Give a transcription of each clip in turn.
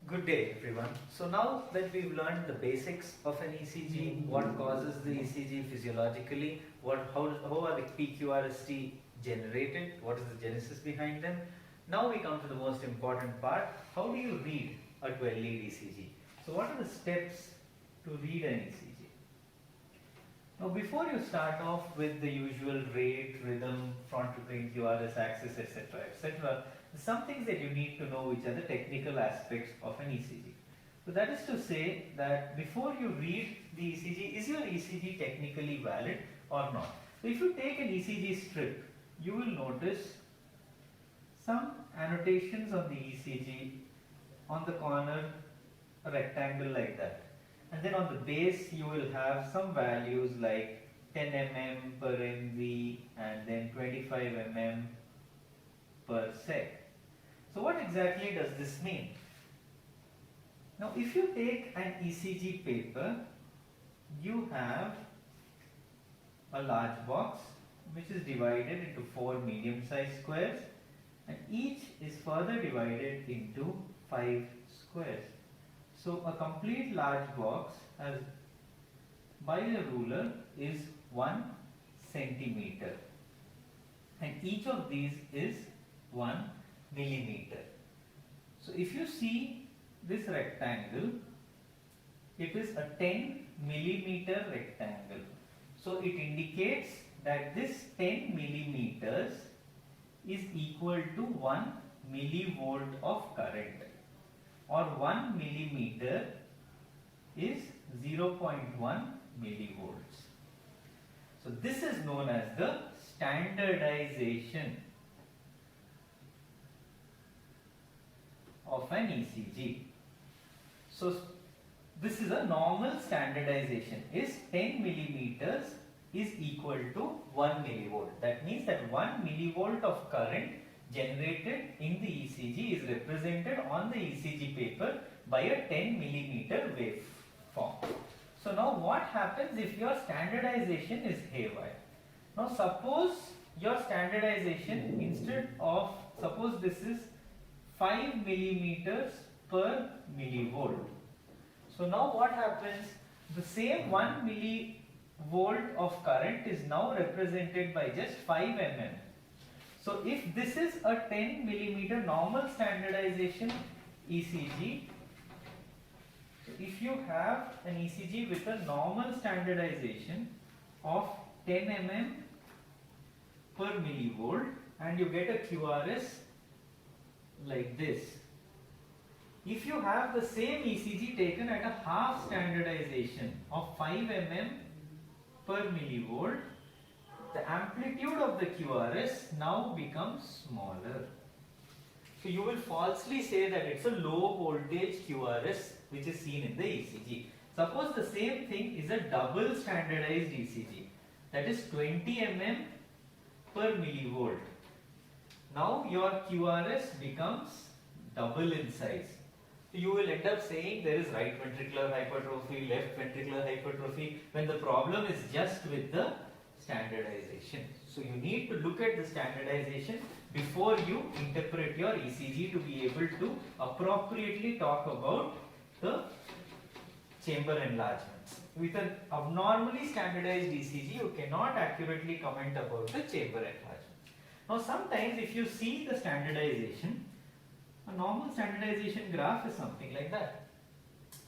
Good day, everyone. So now that we've learned the basics of an ECG, what causes the ECG physiologically, how are the PQRST generated, what is the genesis behind them. Now we come to the most important part. How do you read a 12-lead ECG? So what are the steps to read an ECG? Now before you start off with the usual rate, rhythm, frontal brain QRS axis, etc., some things that you need to know which are the technical aspects of an ECG. So that is to say that before you read the ECG, is your ECG technically valid or not? So if you take an ECG strip, you will notice some annotations of the ECG on the corner, a rectangle like that. And then on the base you will have some values like 10 mm per MV and then 25 mm per sec. So what exactly does this mean? Now if you take an ECG paper, you have a large box which is divided into 4 medium-sized squares, and each is further divided into 5 squares. So a complete large box as by a ruler is 1 centimeter, and each of these is 1 millimeter. So if you see this rectangle, it is a 10 millimeter rectangle. So it indicates that this 10 millimeters is equal to 1 millivolt of current, or 1 millimeter is 0.1 millivolts. So this is known as the standardization of an ECG. So this is a normal standardization, is 10 millimeters is equal to 1 millivolt. That means that 1 millivolt of current generated in the ECG is represented on the ECG paper by a 10 millimeter waveform. So now what happens if your standardization is haywire? Now suppose your standardization, instead of, suppose this is 5 millimeters per millivolt. So now what happens? The same 1 millivolt of current is now represented by just 5 mm. So if this is a 10 millimeter normal standardization ECG, so if you have an ECG with a normal standardization of 10 mm per millivolt and you get a QRS like this. If you have the same ECG taken at a half standardization of 5 mm per millivolt, the amplitude of the QRS now becomes smaller. So you will falsely say that it's a low voltage QRS which is seen in the ECG. Suppose the same thing is a double standardized ECG, that is 20 mm per millivolt. Now your QRS becomes double in size. So you will end up saying there is right ventricular hypertrophy, left ventricular hypertrophy, when the problem is just with the standardization. So you need to look at the standardization before you interpret your ECG to be able to appropriately talk about the chamber enlargements. With an abnormally standardized ECG, you cannot accurately comment about the chamber enlargements. Now sometimes if you see the standardization, a normal standardization graph is something like that.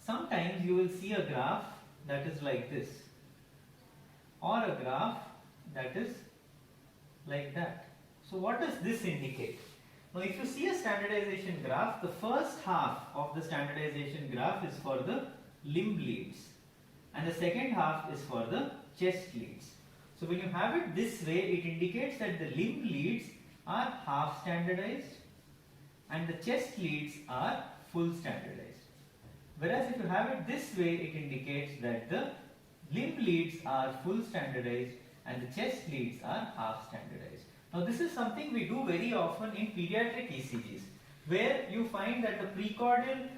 Sometimes you will see a graph that is like this, or a graph that is like that. So what does this indicate? Now if you see a standardization graph, the first half of the standardization graph is for the limb leads and the second half is for the chest leads. So when you have it this way, it indicates that the limb leads are half standardized and the chest leads are full standardized. Whereas if you have it this way, it indicates that the limb leads are full standardized and the chest leads are half standardized. Now this is something we do very often in pediatric ECGs, where you find that the precordial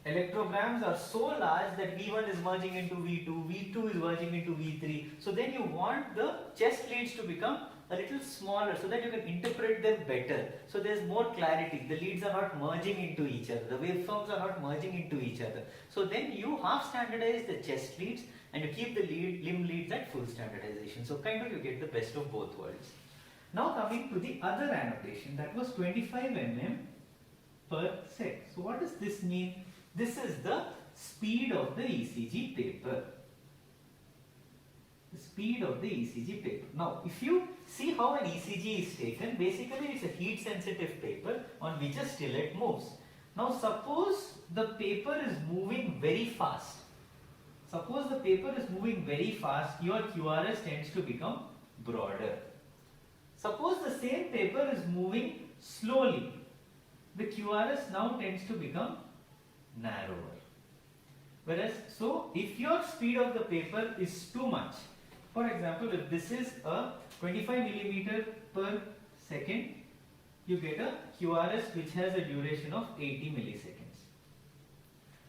electrograms are so large that V1 is merging into V2, V2 is merging into V3. So then you want the chest leads to become a little smaller so that you can interpret them better. So there's more clarity. The leads are not merging into each other. The waveforms are not merging into each other. So then you half standardize the chest leads and you keep the limb leads at full standardization. So kind of you get the best of both worlds. Now coming to the other annotation, that was 25 mm per sec. So what does this mean? This is the speed of the ECG paper. The speed of the ECG paper. Now, if you see how an ECG is taken, basically it's a heat sensitive paper on which a stillet moves. Now, suppose the paper is moving very fast. Suppose the paper is moving very fast, your QRS tends to become broader. Suppose the same paper is moving slowly, the QRS now tends to become narrower. Whereas, so if your speed of the paper is too much, for example, if this is a 25 millimeter per second, you get a QRS which has a duration of 80 milliseconds.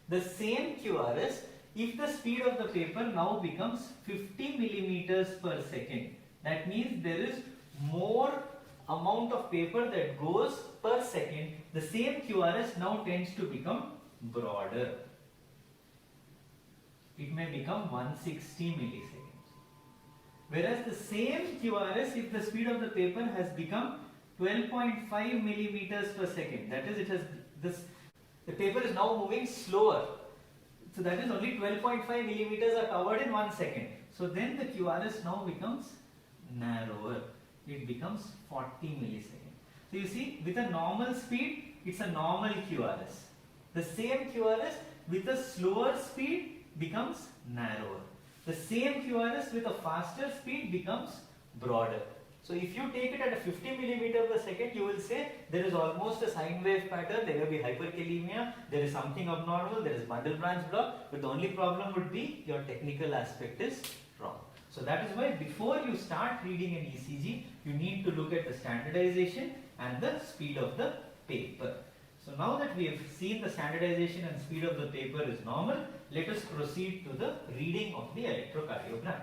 The same QRS, if the speed of the paper now becomes 50 millimeters per second, that means there is more amount of paper that goes per second, the same QRS now tends to become broader. It may become 160 milliseconds. Whereas the same QRS, if the speed of the paper has become 12.5 millimeters per second, that is, it has this, the paper is now moving slower. So that is only 12.5 millimeters are covered in 1 second. So then the QRS now becomes narrower. It becomes 40 milliseconds. So you see, with a normal speed, it's a normal QRS. The same QRS with a slower speed becomes narrower. The same QRS with a faster speed becomes broader. So if you take it at a 50 millimeter per second, you will say there is almost a sine wave pattern, there will be hyperkalemia, there is something abnormal, there is bundle branch block, but the only problem would be your technical aspect is wrong. So that is why before you start reading an ECG, you need to look at the standardization and the speed of the paper. So now that we have seen the standardization and speed of the paper is normal, let us proceed to the reading of the electrocardiogram.